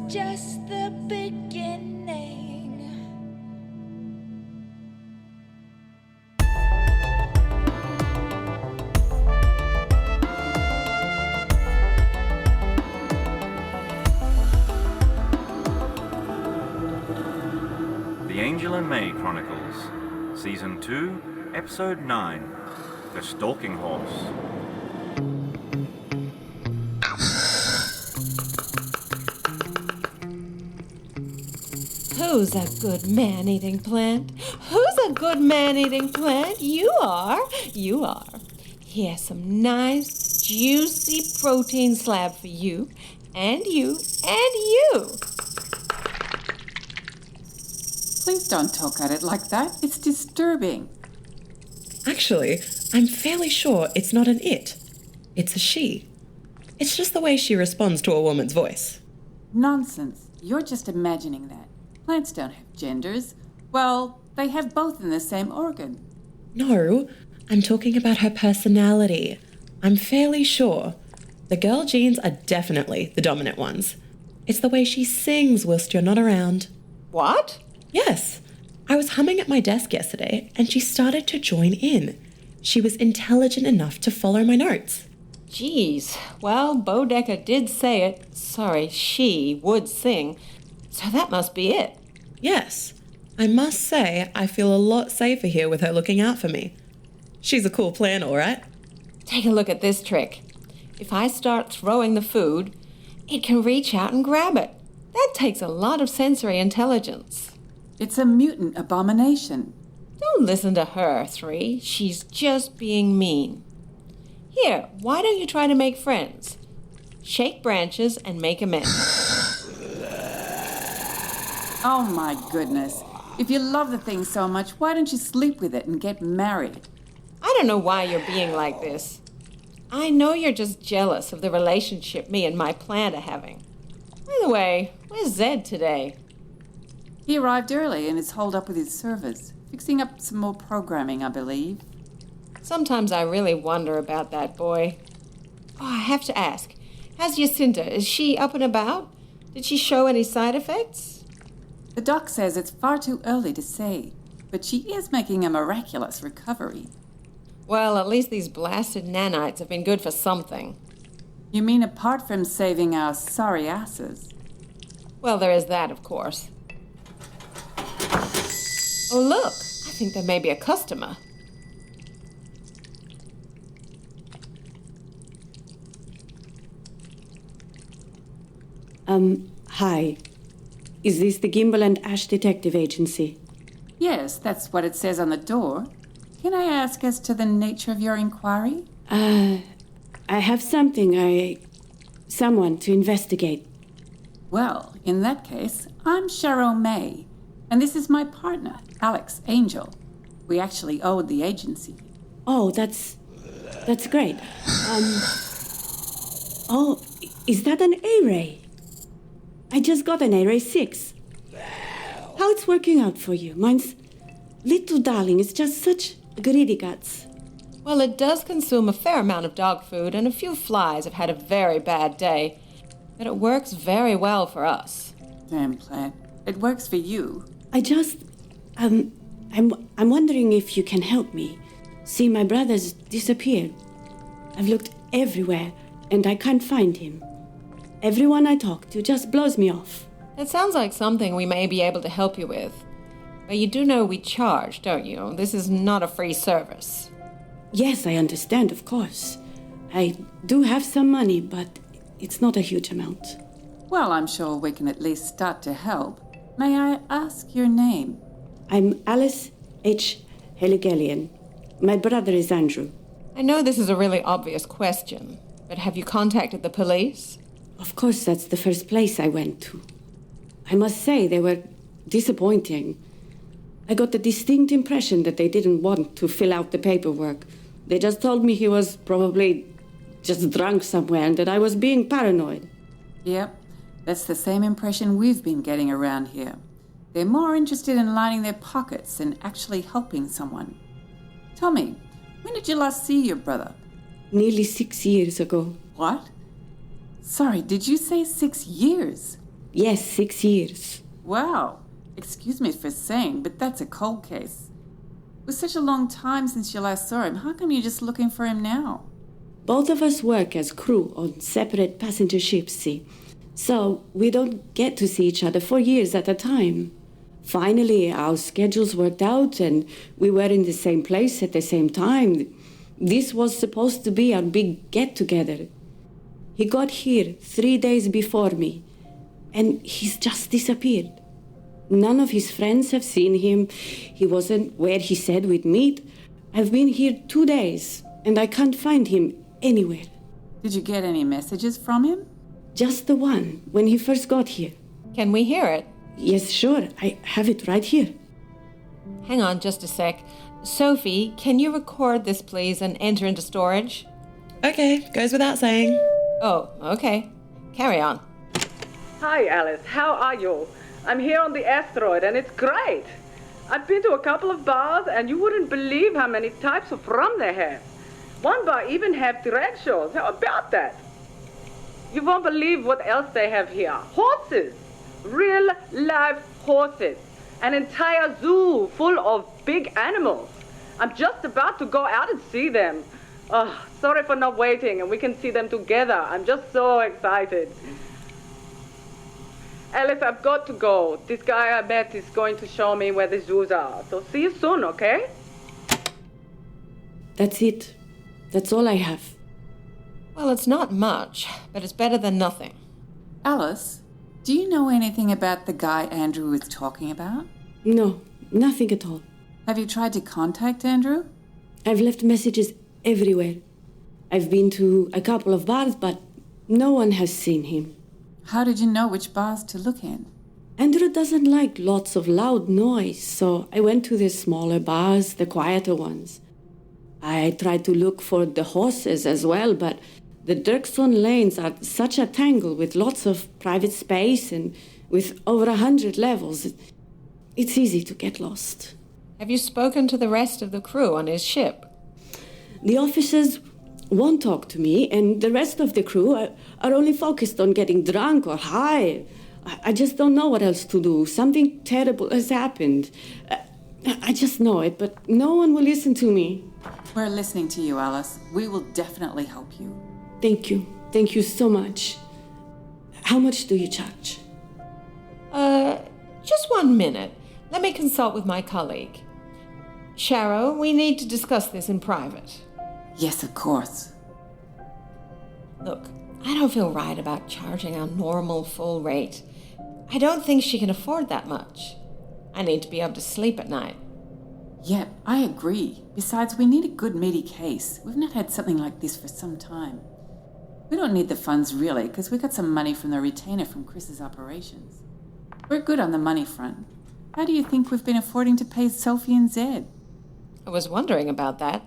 just the beginning. The Angel and May Chronicles, Season 2, Episode 9, The Stalking Horse. Who's a good man-eating plant? Who's a good man-eating plant? You are. You are. Here's some nice, juicy protein slab for you, and you, and you. Please don't talk at it like that. It's disturbing. Actually, I'm fairly sure it's not an it. It's a she. It's just the way she responds to a woman's voice. Nonsense. You're just imagining that. Plants don't have genders. Well, they have both in the same organ. No, I'm talking about her personality. I'm fairly sure. The girl genes are definitely the dominant ones. It's the way she sings whilst you're not around. What? Yes. I was humming at my desk yesterday and she started to join in. She was intelligent enough to follow my notes. Geez. Well, Bodecker did say it. Sorry, she would sing. So that must be it. Yes. I must say I feel a lot safer here with her looking out for me. She's a cool plant, all right? Take a look at this trick. If I start throwing the food, it can reach out and grab it. That takes a lot of sensory intelligence. It's a mutant abomination. Don't listen to her, 3. She's just being mean. Here, why don't you try to make friends? Shake branches and make amends. Oh my goodness. If you love the thing so much, why don't you sleep with it and get married? I don't know why you're being like this. I know you're just jealous of the relationship me and my plant are having. By the way, where's Zed today? He arrived early and is holed up with his servers, fixing up some more programming, I believe. Sometimes I really wonder about that boy. Oh, I have to ask. How's Jacinta? Is she up and about? Did she show any side effects? The doc says it's far too early to say, but she is making a miraculous recovery. Well, at least these blasted nanites have been good for something. You mean apart from saving our sorry asses? Well, there is that, of course. Oh, look. I think there may be a customer. Hi. Is this the Gimbal and Ash Detective Agency? Yes, that's what it says on the door. Can I ask as to the nature of your inquiry? I have someone to investigate. Well, in that case, I'm Cheryl May, and this is my partner, Alex Angel. We actually owe the agency. Oh, that's great. Oh, is that an A-ray? I just got an A-ray 6. How it's working out for you? Mine's little darling is just such greedy guts. Well, it does consume a fair amount of dog food, and a few flies have had a very bad day. But it works very well for us. Damn plant. It works for you. I'm wondering if you can help me. See, my brother's disappeared. I've looked everywhere, and I can't find him. Everyone I talk to just blows me off. That sounds like something we may be able to help you with. But you do know we charge, don't you? This is not a free service. Yes, I understand, of course. I do have some money, but it's not a huge amount. Well, I'm sure we can at least start to help. May I ask your name? I'm Alice H. Heligelian. My brother is Andrew. I know this is a really obvious question, but have you contacted the police? Of course, that's the first place I went to. I must say, they were disappointing. I got the distinct impression that they didn't want to fill out the paperwork. They just told me he was probably just drunk somewhere and that I was being paranoid. Yep, that's the same impression we've been getting around here. They're more interested in lining their pockets than actually helping someone. Tell me, when did you last see your brother? Nearly 6 years ago. What? Sorry, did you say 6 years? Yes, 6 years. Wow. Excuse me for saying, but that's a cold case. It was such a long time since you last saw him. How come you're just looking for him now? Both of us work as crew on separate passenger ships, see. So we don't get to see each other for years at a time. Finally, our schedules worked out and we were in the same place at the same time. This was supposed to be our big get-together. He got here 3 days before me, and he's just disappeared. None of his friends have seen him. He wasn't where he said we'd meet. I've been here 2 days, and I can't find him anywhere. Did you get any messages from him? Just the one, when he first got here. Can we hear it? Yes, sure. I have it right here. Hang on just a sec. Sophie, can you record this, please, and enter into storage? Okay, goes without saying. Oh, okay. Carry on. Hi, Alice. How are you? I'm here on the asteroid, and it's great. I've been to a couple of bars, and you wouldn't believe how many types of rum they have. One bar even have direct shows. How about that? You won't believe what else they have here. Horses. Real, live horses. An entire zoo full of big animals. I'm just about to go out and see them. Oh, sorry for not waiting, and we can see them together. I'm just so excited. Alice, I've got to go. This guy I met is going to show me where the zoos are. So see you soon, okay? That's it. That's all I have. Well, it's not much, but it's better than nothing. Alice, do you know anything about the guy Andrew was talking about? No, nothing at all. Have you tried to contact Andrew? I've left messages everywhere. I've been to a couple of bars, but no one has seen him. How did you know which bars to look in? Andrew doesn't like lots of loud noise, so I went to the smaller bars, the quieter ones. I tried to look for the horses as well, but the Dirkson lanes are such a tangle with lots of private space and with over 100 levels. It's easy to get lost. Have you spoken to the rest of the crew on his ship? The officers won't talk to me, and the rest of the crew are only focused on getting drunk or high. I just don't know what else to do. Something terrible has happened. I just know it, but no one will listen to me. We're listening to you, Alice. We will definitely help you. Thank you. Thank you so much. How much do you charge? Just 1 minute. Let me consult with my colleague. Sharo, we need to discuss this in private. Yes, of course. Look, I don't feel right about charging our normal full rate. I don't think she can afford that much. I need to be able to sleep at night. Yeah, I agree. Besides, we need a good meaty case. We've not had something like this for some time. We don't need the funds really, because we got some money from the retainer from Chris's operations. We're good on the money front. How do you think we've been affording to pay Sophie and Zed? I was wondering about that.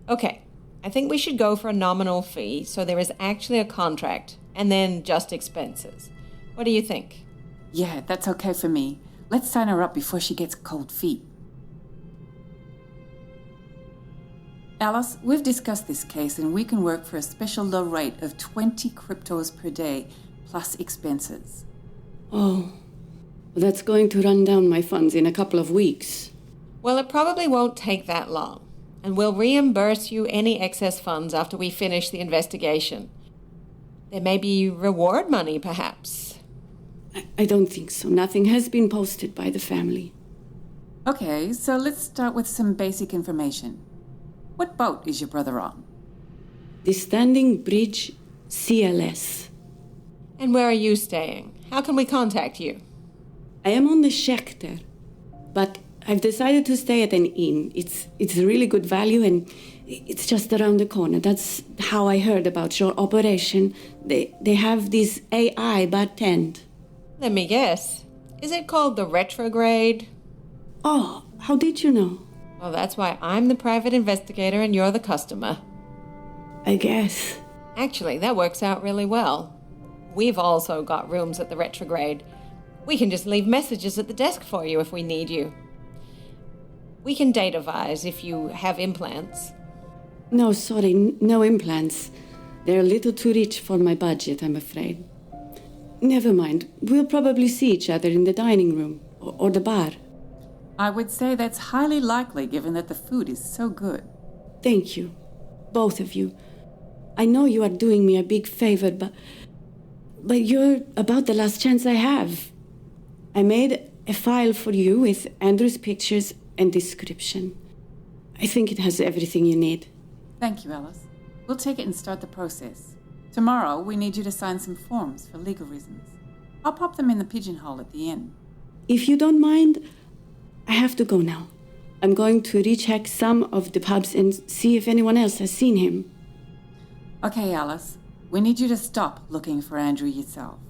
Okay, I think we should go for a nominal fee so there is actually a contract, and then just expenses. What do you think? Yeah, that's okay for me. Let's sign her up before she gets cold feet. Alice, we've discussed this case and we can work for a special low rate of 20 cryptos per day, plus expenses. Oh, that's going to run down my funds in a couple of weeks. Well, it probably won't take that long, and we'll reimburse you any excess funds after we finish the investigation. There may be reward money, perhaps. I don't think so. Nothing has been posted by the family. Okay, so let's start with some basic information. What boat is your brother on? The Standing Bridge CLS. And where are you staying? How can we contact you? I am on the Schechter, but I've decided to stay at an inn. It's a really good value and it's just around the corner. That's how I heard about your operation. They have this AI bartend. Let me guess. Is it called the retrograde? Oh, how did you know? Well, that's why I'm the private investigator and you're the customer. I guess. Actually, that works out really well. We've also got rooms at the retrograde. We can just leave messages at the desk for you if we need you. We can data-vise if you have implants. No, sorry, no implants. They're a little too rich for my budget, I'm afraid. Never mind. We'll probably see each other in the dining room or the bar. I would say that's highly likely given that the food is so good. Thank you. Both of you. I know you are doing me a big favor, but you're about the last chance I have. I made a file for you with Andrew's pictures and description. I think it has everything you need. Thank you, Alice. We'll take it and start the process. Tomorrow, we need you to sign some forms for legal reasons. I'll pop them in the pigeonhole at the inn. If you don't mind, I have to go now. I'm going to recheck some of the pubs and see if anyone else has seen him. Okay, Alice. We need you to stop looking for Andrew yourself.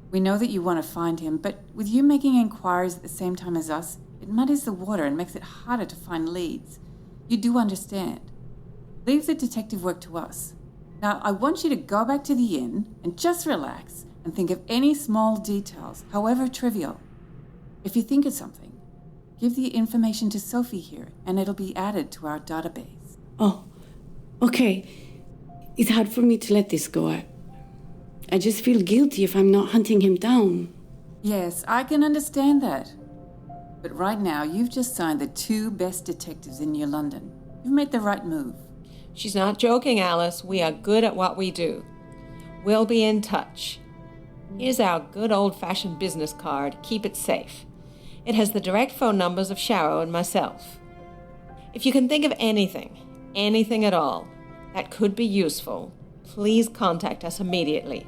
We know that you want to find him, but with you making inquiries at the same time as us, it muddies the water and makes it harder to find leads. You do understand. Leave the detective work to us. Now, I want you to go back to the inn and just relax and think of any small details, however trivial. If you think of something, give the information to Sophie here, and it'll be added to our database. Oh, okay. It's hard for me to let this go. I just feel guilty if I'm not hunting him down. Yes, I can understand that. But right now, you've just signed the 2 best detectives in New London. You've made the right move. She's not joking, Alice. We are good at what we do. We'll be in touch. Here's our good old-fashioned business card. Keep it safe. It has the direct phone numbers of Sharrow and myself. If you can think of anything at all, that could be useful, please contact us immediately.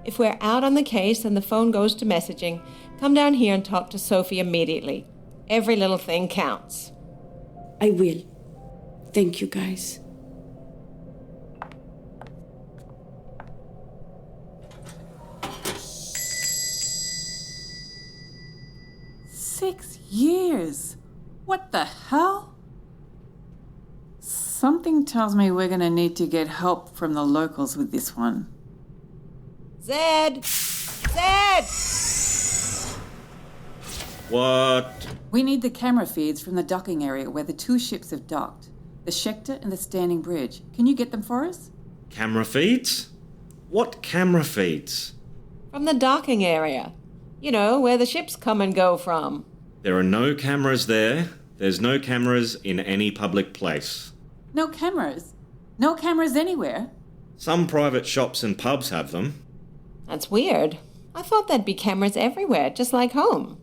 If we're out on the case and the phone goes to messaging, come down here and talk to Sophie immediately. Every little thing counts. I will. Thank you, guys. Six years? What the hell? Something tells me we're going to need to get help from the locals with this one. Zed! What? We need the camera feeds from the docking area where the 2 ships have docked. The Schechter and the Standing Bridge. Can you get them for us? Camera feeds? What camera feeds? From the docking area. You know, where the ships come and go from. There are no cameras there. There's no cameras in any public place. No cameras? No cameras anywhere? Some private shops and pubs have them. That's weird. I thought there'd be cameras everywhere, just like home.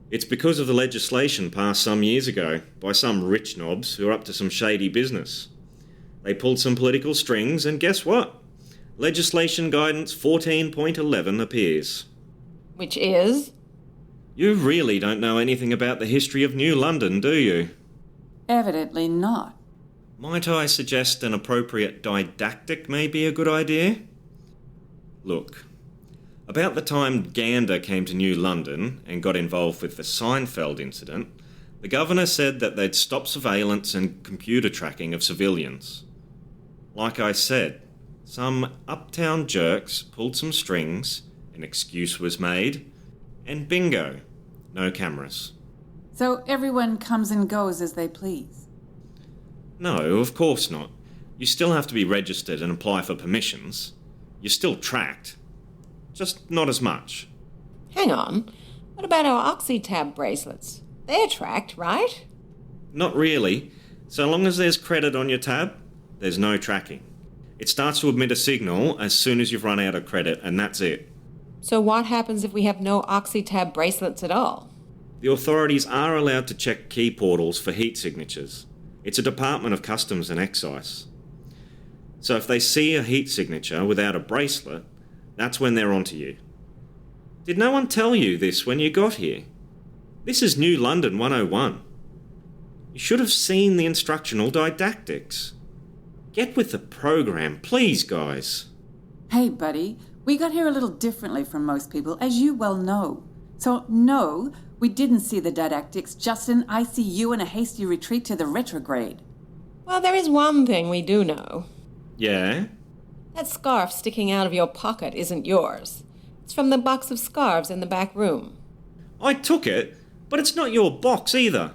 It's because of the legislation passed some years ago by some rich knobs who are up to some shady business. They pulled some political strings, and guess what? Legislation Guidance 14.11 appears. Which is? You really don't know anything about the history of New London, do you? Evidently not. Might I suggest an appropriate didactic may be a good idea? Look, about the time Gander came to New London and got involved with the Seinfeld incident, the governor said that they'd stop surveillance and computer tracking of civilians. Like I said, some uptown jerks pulled some strings, an excuse was made, and bingo, no cameras. So everyone comes and goes as they please? No, of course not. You still have to be registered and apply for permissions. You're still tracked. Just not as much. Hang on. What about our OxyTab bracelets? They're tracked, right? Not really. So long as there's credit on your tab, there's no tracking. It starts to emit a signal as soon as you've run out of credit, and that's it. So what happens if we have no OxyTab bracelets at all? The authorities are allowed to check key portals for heat signatures. It's a Department of Customs and Excise. So if they see a heat signature without a bracelet, that's when they're onto you. Did no one tell you this when you got here? This is New London 101. You should have seen the instructional didactics. Get with the program, please, guys. Hey, buddy, we got here a little differently from most people, as you well know. So, no, we didn't see the didactics, just an ICU and a hasty retreat to the retrograde. Well, there is one thing we do know. Yeah? That scarf sticking out of your pocket isn't yours. It's from the box of scarves in the back room. I took it, but it's not your box either.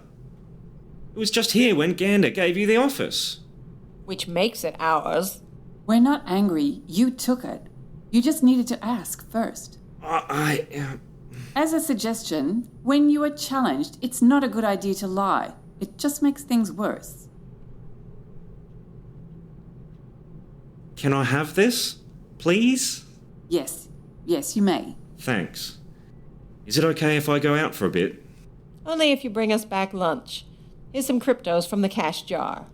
It was just here when Gander gave you the office. Which makes it ours. We're not angry. You took it. You just needed to ask first. As a suggestion, when you are challenged, it's not a good idea to lie. It just makes things worse. Can I have this, please? Yes, you may. Thanks. Is it okay if I go out for a bit? Only if you bring us back lunch. Here's some cryptos from the cash jar.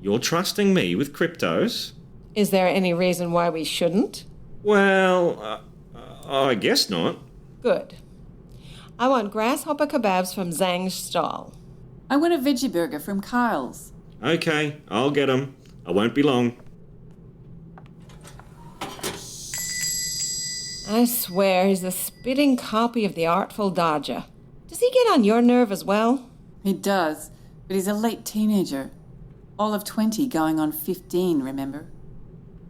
You're trusting me with cryptos? Is there any reason why we shouldn't? Well, I guess not. Good. I want grasshopper kebabs from Zhang's stall. I want a veggie burger from Kyle's. Okay, I'll get 'em. I won't be long. I swear he's a spitting copy of the Artful Dodger. Does he get on your nerve as well? He does, but he's a late teenager. All of 20 going on 15, remember?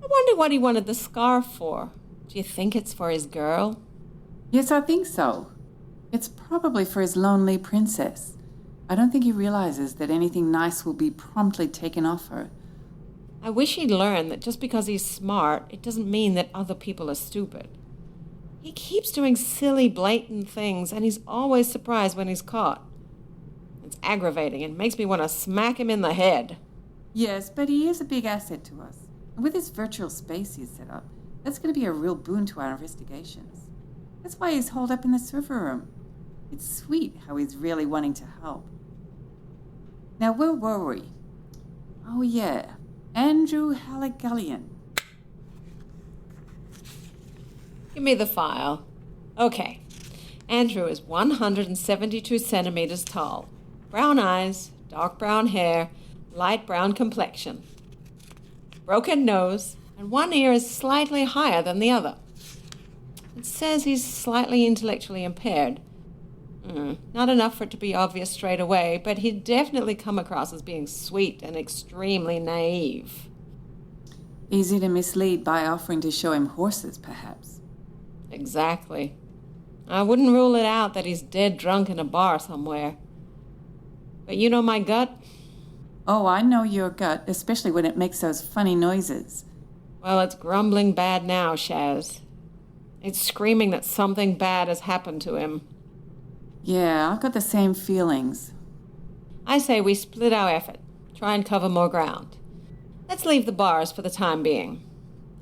I wonder what he wanted the scarf for. Do you think it's for his girl? Yes, I think so. It's probably for his lonely princess. I don't think he realizes that anything nice will be promptly taken off her. I wish he'd learn that just because he's smart, it doesn't mean that other people are stupid. He keeps doing silly, blatant things, and he's always surprised when he's caught. It's aggravating and makes me want to smack him in the head. Yes, but he is a big asset to us. And with this virtual space he's set up, that's going to be a real boon to our investigations. That's why he's holed up in the server room. It's sweet how he's really wanting to help. Now, where were we? Oh, yeah. Andrew Halligallian. Give me the file. Okay. Andrew is 172 centimeters tall. Brown eyes, dark brown hair, light brown complexion. Broken nose, and one ear is slightly higher than the other. It says he's slightly intellectually impaired. Not enough for it to be obvious straight away, but he'd definitely come across as being sweet and extremely naive. Easy to mislead by offering to show him horses, perhaps. Exactly. I wouldn't rule it out that he's dead drunk in a bar somewhere. But you know my gut? Oh, I know your gut, especially when it makes those funny noises. Well, it's grumbling bad now, Shaz. It's screaming that something bad has happened to him. Yeah, I've got the same feelings. I say we split our effort, try and cover more ground. Let's leave the bars for the time being.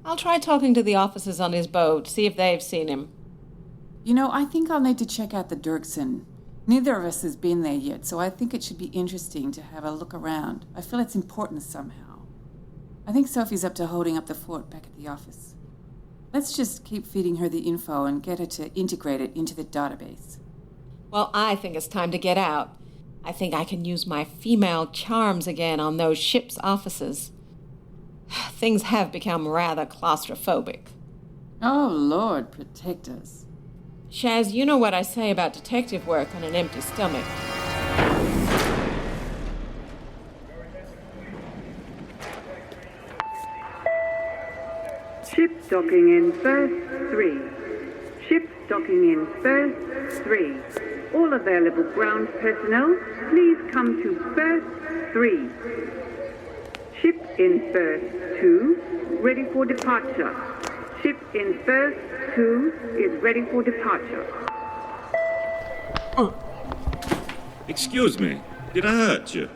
I'll try talking to the officers on his boat, see if they've seen him. You know, I think I'll need to check out the Dirksen. Neither of us has been there yet, so I think it should be interesting to have a look around. I feel it's important somehow. I think Sophie's up to holding up the fort back at the office. Let's just keep feeding her the info and get her to integrate it into the database. Well, I think it's time to get out. I think I can use my female charms again on those ship's officers. Things have become rather claustrophobic. Oh, Lord, protect us. Shaz, you know what I say about detective work on an empty stomach. Ship docking in berth 3. Ship docking in berth 3. All available ground personnel, please come to berth 3. Ship in berth 2, ready for departure. Ship in berth 2 is ready for departure. Excuse me, did I hurt you?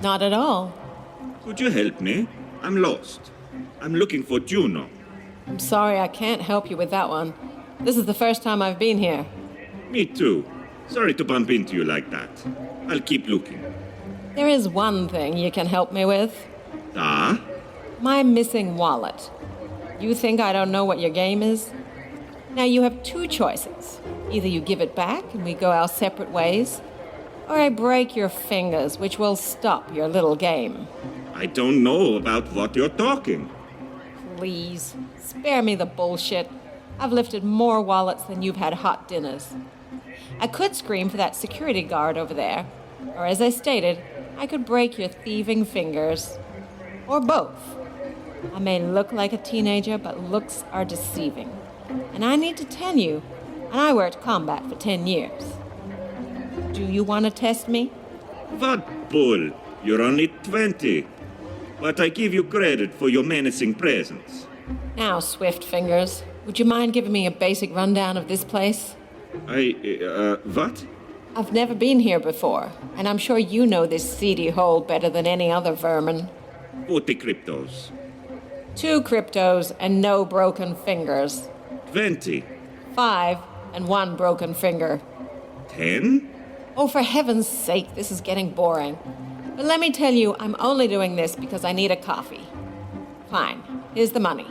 Not at all. Could you help me? I'm lost. I'm looking for Juno. I'm sorry I can't help you with that one. This is the first time I've been here. Me too. Sorry to bump into you like that. I'll keep looking. There is one thing you can help me with. Ah? My missing wallet. You think I don't know what your game is? Now you have two choices. Either you give it back and we go our separate ways, or I break your fingers, which will stop your little game. I don't know about what you're talking. Please, spare me the bullshit. I've lifted more wallets than you've had hot dinners. I could scream for that security guard over there, or as I stated, I could break your thieving fingers. Or both. I may look like a teenager, but looks are deceiving. And I need to tell you, and I worked combat for 10 years. Do you want to test me? What bull? You're only 20. But I give you credit for your menacing presence. Now, Swift Fingers, would you mind giving me a basic rundown of this place? What? I've never been here before, and I'm sure you know this seedy hole better than any other vermin. 40 cryptos. 2 cryptos and no broken fingers. 20. 5 and 1 broken finger. 10? Oh, for heaven's sake, this is getting boring. But let me tell you, I'm only doing this because I need a coffee. Fine, here's the money.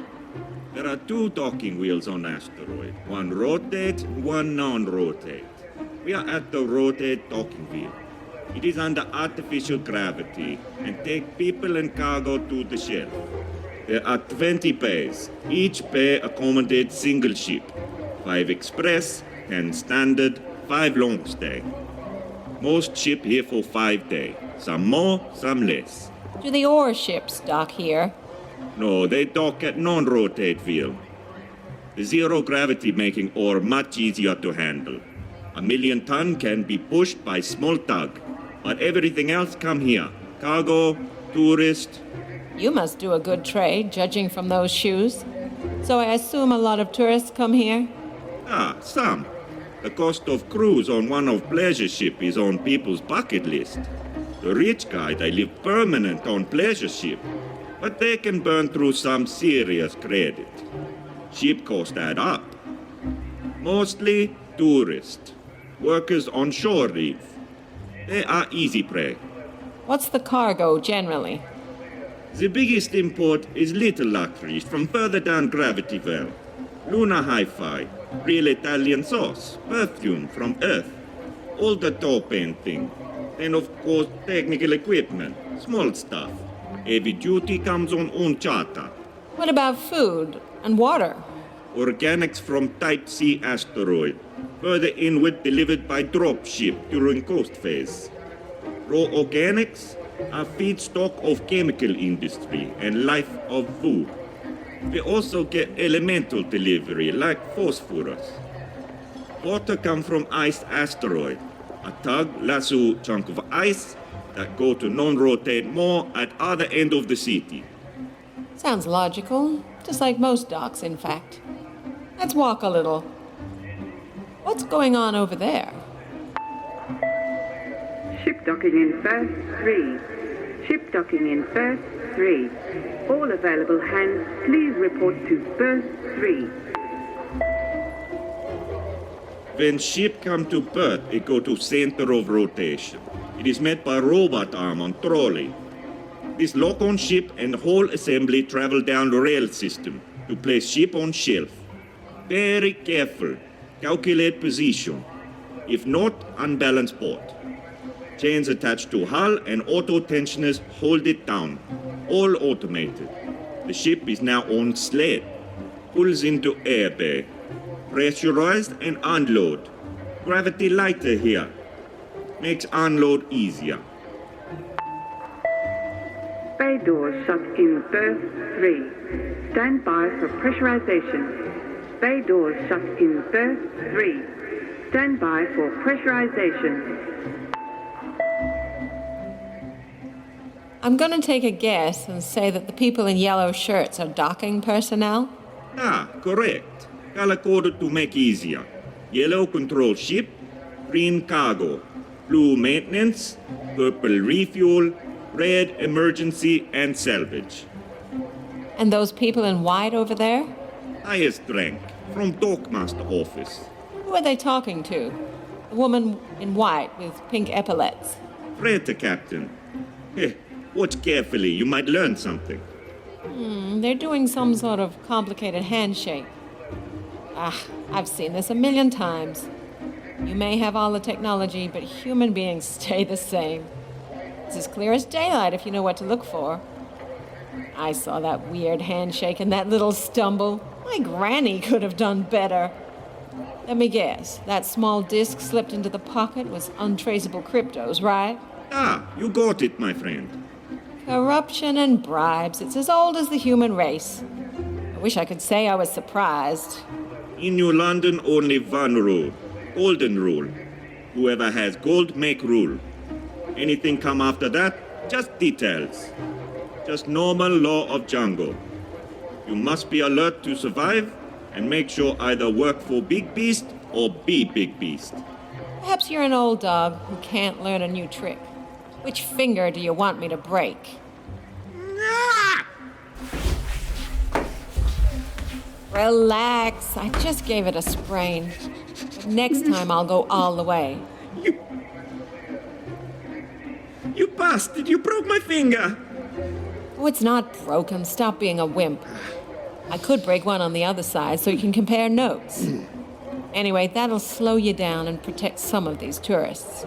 There are 2 docking wheels on asteroid. One rotate, one non-rotate. We are at the rotate docking wheel. It is under artificial gravity and take people and cargo to the shelf. There are 20 bays. Each bay accommodates single ship. 5 express, 10 standard, 5 long stay. Most ship here for 5 days. Some more, some less. Do the ore ships dock here? No, they dock at non-rotate wheel. The zero gravity making ore much easier to handle. 1 million ton can be pushed by small tug, but everything else come here. Cargo, tourist. You must do a good trade, judging from those shoes. So I assume a lot of tourists come here? Ah, some. The cost of cruise on one of pleasure ship is on people's bucket list. The rich guy, they live permanent on pleasure ship, but they can burn through some serious credit. Ship cost add up. Mostly tourists, workers on shore reef. They are easy prey. What's the cargo generally? The biggest import is little luxuries from further down gravity well. Lunar hi-fi, real Italian sauce, perfume from Earth, all the toe painting. Then of course technical equipment, small stuff. Heavy duty comes on own charter. What about food and water? Organics from Type C asteroid, further inward delivered by drop ship during coast phase. Raw organics are feedstock of chemical industry and life of food. We also get elemental delivery like phosphorus. Water come from ice asteroid. A tug lasso chunk of ice that go to non-rotate more at other end of the city. Sounds logical, just like most docks, in fact. Let's walk a little. What's going on over there? Ship docking in berth 3. Ship docking in berth 3. All available hands, please report to berth 3. When ship come to berth, it go to center of rotation. It is met by robot arm on trolley. This lock on ship and whole assembly travel down the rail system to place ship on shelf. Very careful. Calculate position. If not, unbalanced port. Chains attached to hull and auto tensioners hold it down. All automated. The ship is now on sled. Pulls into air bay. Pressurized and unload. Gravity lighter here. Makes unload easier. Bay doors shut in berth 3. Stand by for pressurization. Bay doors shut in berth 3. Stand by for pressurization. I'm gonna take a guess and say that the people in yellow shirts are docking personnel. Ah, correct. Color-coded to make easier. Yellow control ship, green cargo, blue maintenance, purple refuel, red emergency and salvage. And those people in white over there? Highest rank, from Dockmaster office. Who are they talking to? The woman in white with pink epaulets. Freighter captain. Heh, watch carefully, you might learn something. They're doing some sort of complicated handshake. I've seen this 1,000,000 times. You may have all the technology, but human beings stay the same. It's as clear as daylight if you know what to look for. I saw that weird handshake and that little stumble. My granny could have done better. Let me guess, that small disc slipped into the pocket was untraceable cryptos, right? Ah, you got it, my friend. Corruption and bribes, it's as old as the human race. I wish I could say I was surprised. In New London, only one rule. Golden rule. Whoever has gold, make rule. Anything come after that, just details. Just normal law of jungle. You must be alert to survive and make sure either work for Big Beast or be Big Beast. Perhaps you're an old dog who can't learn a new trick. Which finger do you want me to break? Relax, I just gave it a sprain. But next time I'll go all the way. You bastard! You broke my finger! Oh, it's not broken. Stop being a wimp. I could break one on the other side so you can compare notes. Anyway, that'll slow you down and protect some of these tourists.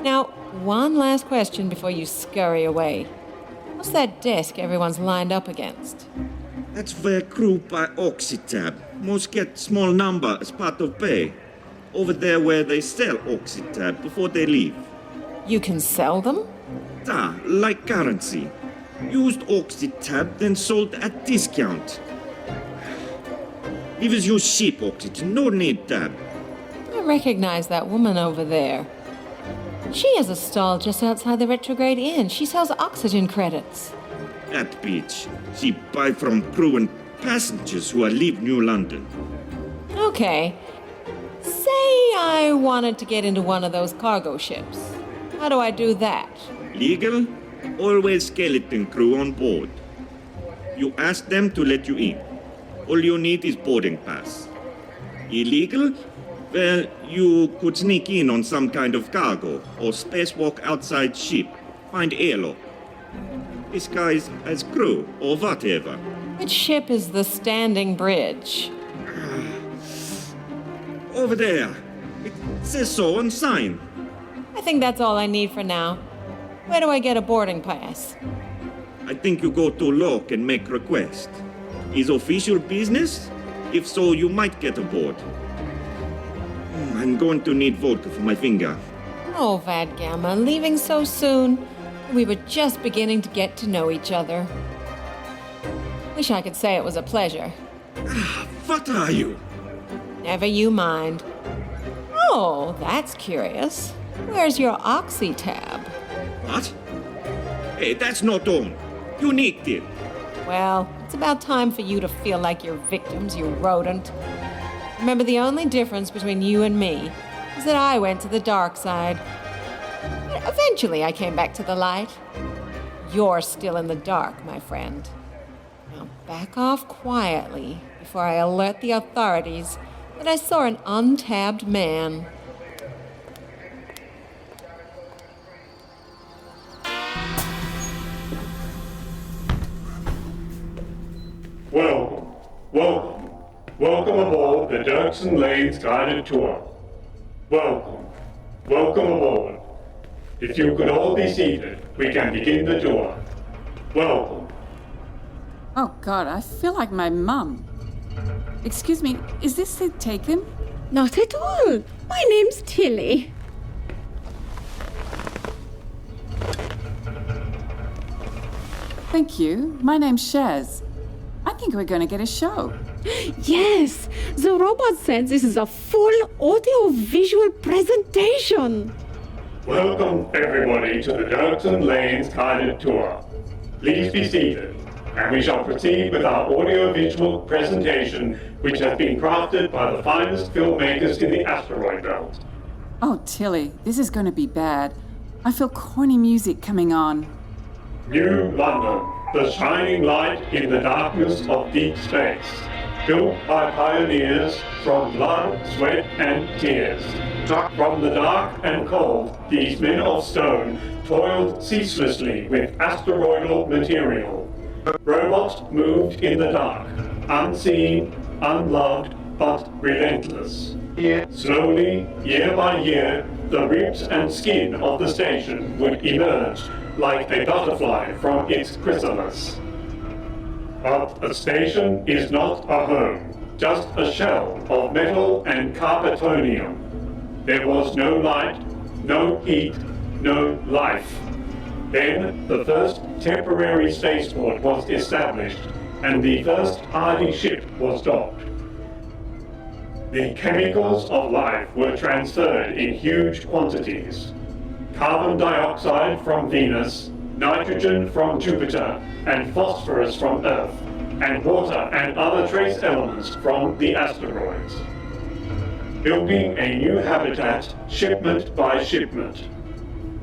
Now, one last question before you scurry away. What's that desk everyone's lined up against? That's where crew buy Oxytab. Most get small number as part of pay. Over there where they sell Oxytab before they leave. You can sell them? Like currency. Used Oxytab, then sold at discount. Leave us your ship, Oxygen. No need tab. I recognize that woman over there. She has a stall just outside the Retrograde Inn. She sells oxygen credits. That bitch. She buy from crew and passengers who are leave New London. Okay. Say I wanted to get into one of those cargo ships. How do I do that? Legal? Always skeleton crew on board. You ask them to let you in. All you need is boarding pass. Illegal? Well, you could sneak in on some kind of cargo or spacewalk outside ship. Find airlock. Disguise as crew or whatever. Which ship is the standing bridge? Over there. It says so on sign. I think that's all I need for now. Where do I get a boarding pass? I think you go to lock and make request. Is official business? If so, you might get aboard. I'm going to need vodka for my finger. Oh, Vad Gamma, leaving so soon? We were just beginning to get to know each other. Wish I could say it was a pleasure. What are you? Never you mind. Oh, that's curious. Where's your Oxy tab? What? Hey, that's not on. You nicked it. Well, it's about time for you to feel like you're victims, you rodent. Remember, the only difference between you and me is that I went to the dark side. But eventually I came back to the light. You're still in the dark, my friend. Now back off quietly before I alert the authorities that I saw an untabbed man. Welcome aboard the Dirksen Lanes guided tour. Welcome aboard. If you could all be seated, we can begin the tour. Welcome. Oh God, I feel like my mum. Excuse me, is this seat taken? Not at all. My name's Tilly. Thank you. My name's Shaz. I think we're going to get a show. Yes, the robot said this is a full audio-visual presentation. Welcome everybody to the Dirksen Lanes guided tour. Please be seated, and we shall proceed with our audio-visual presentation, which has been crafted by the finest filmmakers in the asteroid belt. Oh, Tilly, this is going to be bad. I feel corny music coming on. New London, the shining light in the darkness of deep space. Built by pioneers from blood, sweat, and tears. From the dark and cold, these men of stone toiled ceaselessly with asteroidal material. Robots moved in the dark, unseen, unloved, but relentless. Slowly, year by year, the ribs and skin of the station would emerge like a butterfly from its chrysalis. But the station is not a home, just a shell of metal and carpetonium. There was no light, no heat, no life. Then the first temporary spaceport was established, and the first hardy ship was docked. The chemicals of life were transferred in huge quantities. Carbon dioxide from Venus, nitrogen from Jupiter, and phosphorus from Earth, and water and other trace elements from the asteroids. Building a new habitat shipment by shipment.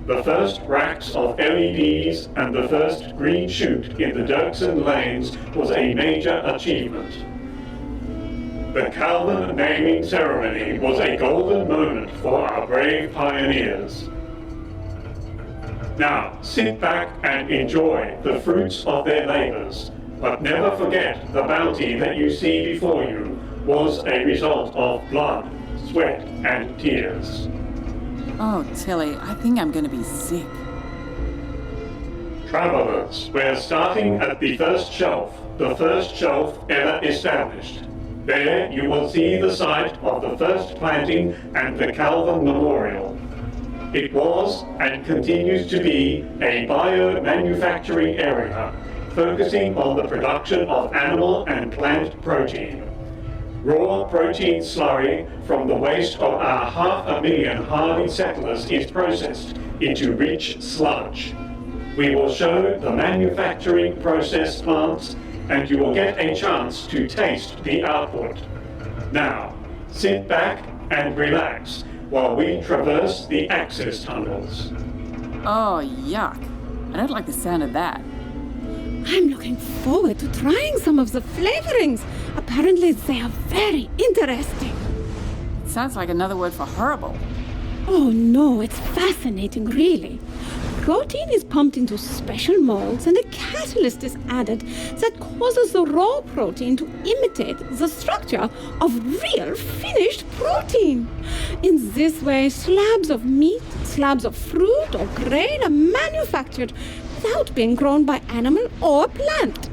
The first racks of LEDs and the first green shoot in the Dirksen lanes was a major achievement. The Calvin naming ceremony was a golden moment for our brave pioneers. Now, sit back and enjoy the fruits of their labors, but never forget the bounty that you see before you was a result of blood, sweat, and tears. Oh, Tilly, I think I'm going to be sick. Travelers, we're starting at the first shelf ever established. There you will see the site of the first planting and the Calvin Memorial. It was and continues to be a bio-manufacturing area, focusing on the production of animal and plant protein. Raw protein slurry from the waste of our 500,000 hardy settlers is processed into rich sludge. We will show the manufacturing process plants, and you will get a chance to taste the output. Now, sit back and relax while we traverse the access tunnels. Oh, yuck. I don't like the sound of that. I'm looking forward to trying some of the flavorings. Apparently they are very interesting. It sounds like another word for horrible. Oh no, it's fascinating, really. Protein is pumped into special molds and a catalyst is added that causes the raw protein to imitate the structure of real finished protein. In this way, slabs of meat, slabs of fruit or grain are manufactured without being grown by animal or plant.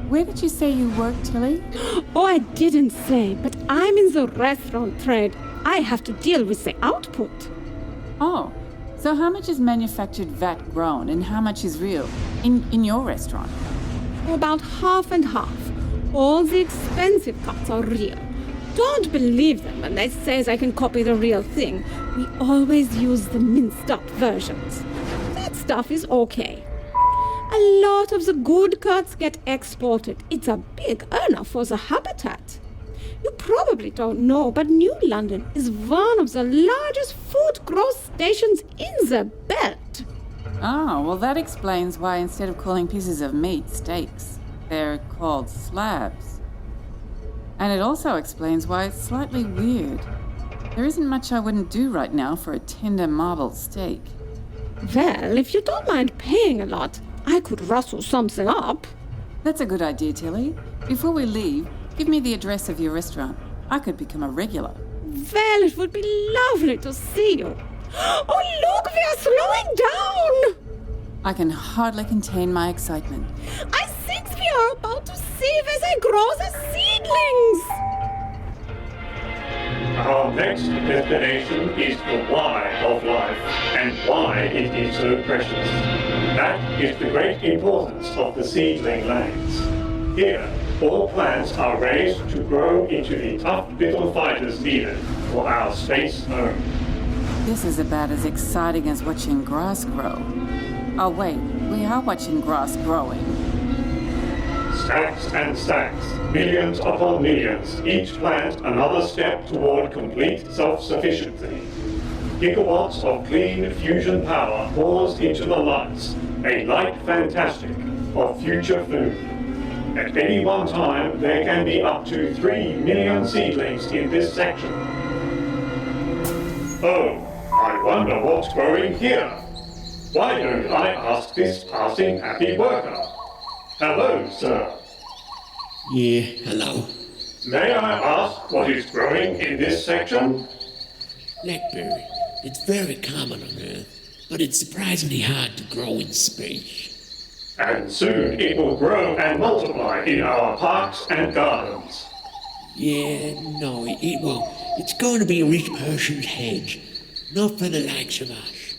Where did you say you work, Tilly? Oh, I didn't say, but I'm in the restaurant trade. I have to deal with the output. Oh, so how much is manufactured vat grown and how much is real in your restaurant? About half and half. All the expensive cuts are real. Don't believe them when they say they can copy the real thing. We always use the minced up versions. That stuff is okay. A lot of the good cuts get exported. It's a big earner for the habitat. You probably don't know, but New London is one of the largest food growth stations in the belt. Oh, well that explains why instead of calling pieces of meat steaks, they're called slabs. And it also explains why it's slightly weird. There isn't much I wouldn't do right now for a tender marbled steak. Well, if you don't mind paying a lot, I could rustle something up. That's a good idea, Tilly. Before we leave, give me the address of your restaurant. I could become a regular. Well, it would be lovely to see you. Oh, look, we are slowing down! I can hardly contain my excitement. I think we are about to see where they grow the seedlings. Our next destination is the why of life and why it is so precious. That is the great importance of the seedling lanes. Here, all plants are raised to grow into the tough little fighters needed for our space home. This is about as exciting as watching grass grow. Oh wait, we are watching grass growing. Stacks and stacks, millions upon millions, each plant another step toward complete self-sufficiency. Gigawatts of clean fusion power pours into the lights, a light fantastic of future food. At any one time, there can be up to 3 million seedlings in this section. Oh, I wonder what's growing here. Why don't I ask this passing happy worker? Hello, sir. Yeah, hello. May I ask what is growing in this section? Blackberry. It's very common on Earth, but it's surprisingly hard to grow in space. And soon it will grow and multiply in our parks and gardens. Yeah, no, it won't. It's going to be a rich person's hedge, not for the likes of us.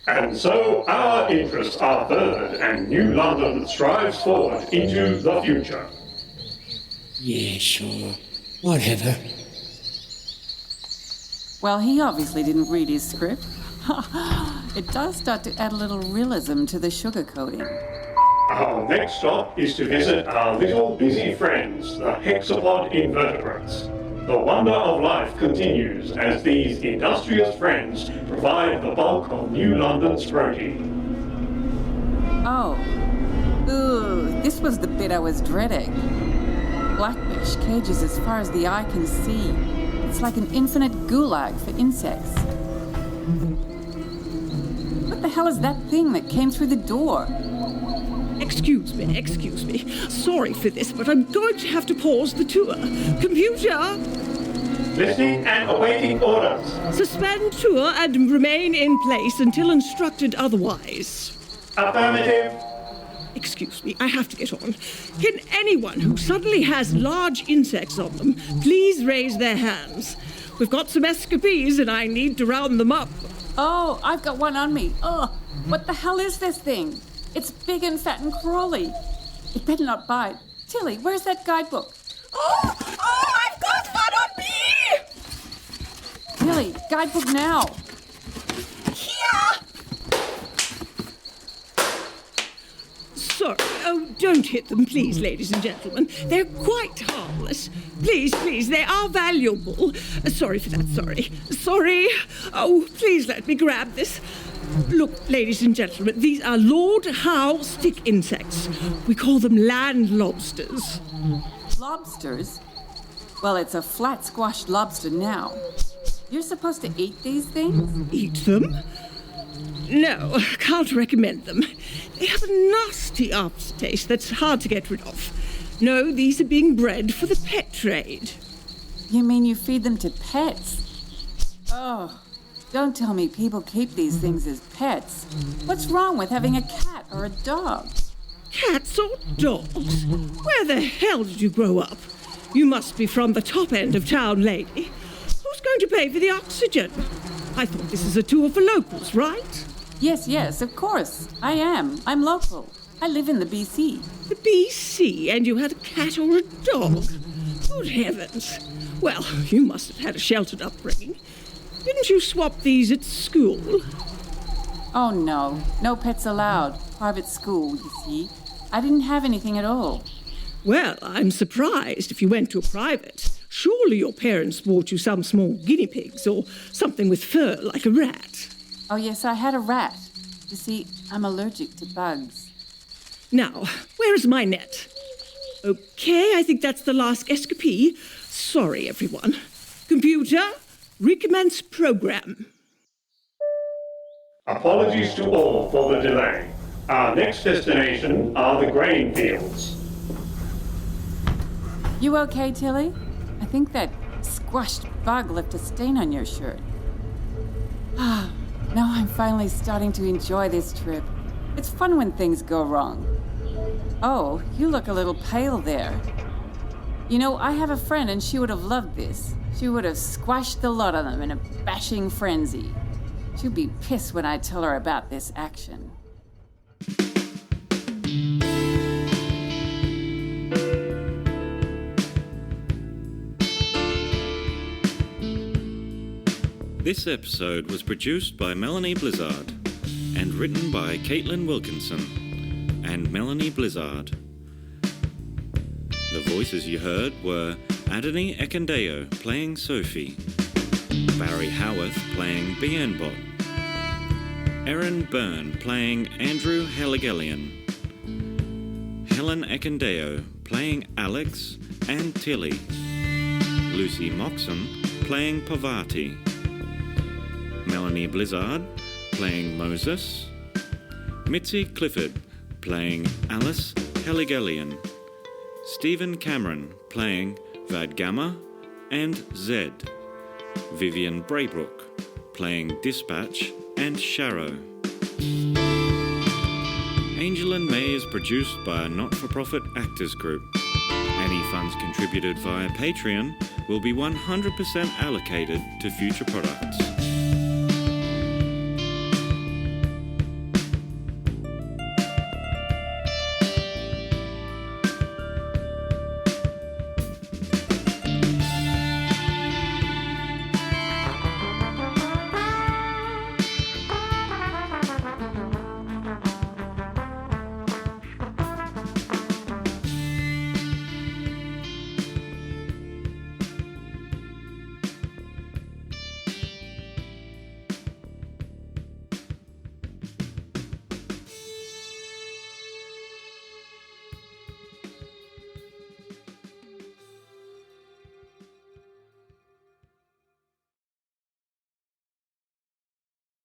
And so our interests are furthered and New London strives forward into the future. Yeah, sure. Whatever. Well, he obviously didn't read his script. It does start to add a little realism to the sugar coating. Our next stop is to visit our little busy friends, the hexapod invertebrates. The wonder of life continues as these industrious friends provide the bulk of New London's protein. Oh. Ooh, this was the bit I was dreading. Blackfish cages as far as the eye can see. It's like an infinite gulag for insects. What the hell is that thing that came through the door? Excuse me. Sorry for this, but I'm going to have to pause the tour. Computer! Listening and awaiting orders. Suspend tour and remain in place until instructed otherwise. Affirmative. Excuse me, I have to get on. Can anyone who suddenly has large insects on them please raise their hands? We've got some escapees and I need to round them up. Oh, I've got one on me. Oh, what the hell is this thing? It's big and fat and crawly. It better not bite. Tilly, where's that guidebook? Oh, I've got one on me! Tilly, guidebook now. Here! Sorry. Oh, don't hit them, please, ladies and gentlemen. They're quite harmless. Please, they are valuable. Sorry for that, sorry. Oh, please let me grab this. Look, ladies and gentlemen, these are Lord Howe stick insects. We call them land lobsters. Lobsters? Well, it's a flat squashed lobster now. You're supposed to eat these things? Eat them? No, can't recommend them. They have a nasty aftertaste that's hard to get rid of. No, these are being bred for the pet trade. You mean you feed them to pets? Oh, don't tell me people keep these things as pets. What's wrong with having a cat or a dog? Cats or dogs? Where the hell did you grow up? You must be from the top end of town, lady. Who's going to pay for the oxygen? I thought this is a tour for locals, right? Yes, of course. I am. I'm local. I live in the BC. The BC, and you had a cat or a dog? Good heavens. Well, you must have had a sheltered upbringing. Didn't you swap these at school? Oh, no. No pets allowed. Private school, you see. I didn't have anything at all. Well, I'm surprised if you went to a private. Surely your parents bought you some small guinea pigs or something with fur like a rat. Oh, yes, I had a rat. You see, I'm allergic to bugs. Now, where is my net? Okay, I think that's the last escapee. Sorry, everyone. Computer, recommence program. Apologies to all for the delay. Our next destination are the grain fields. You okay, Tilly? I think that squashed bug left a stain on your shirt. Ah, now I'm finally starting to enjoy this trip. It's fun when things go wrong. Oh, you look a little pale there. You know, I have a friend and she would have loved this. She would have squashed the lot of them in a bashing frenzy. She'll be pissed when I tell her about this action. This episode was produced by Melanie Blizzard and written by Caitlin Wilkinson and Melanie Blizzard. The voices you heard were Adoni Ekendeo playing Sophie, Barry Howarth playing Bienbot, Erin Byrne playing Andrew Halligellian, Helen Ekendeo playing Alex and Tilly, Lucy Moxon playing Pavati, Melanie Blizzard playing Moses, Mitzi Clifford playing Alice Halligellian, Stephen Cameron playing Vadgamma and Zed, Vivian Braybrook playing Dispatch and Sharrow. Angel and May is produced by a not-for-profit actors group. Any funds contributed via Patreon will be 100% allocated to future products.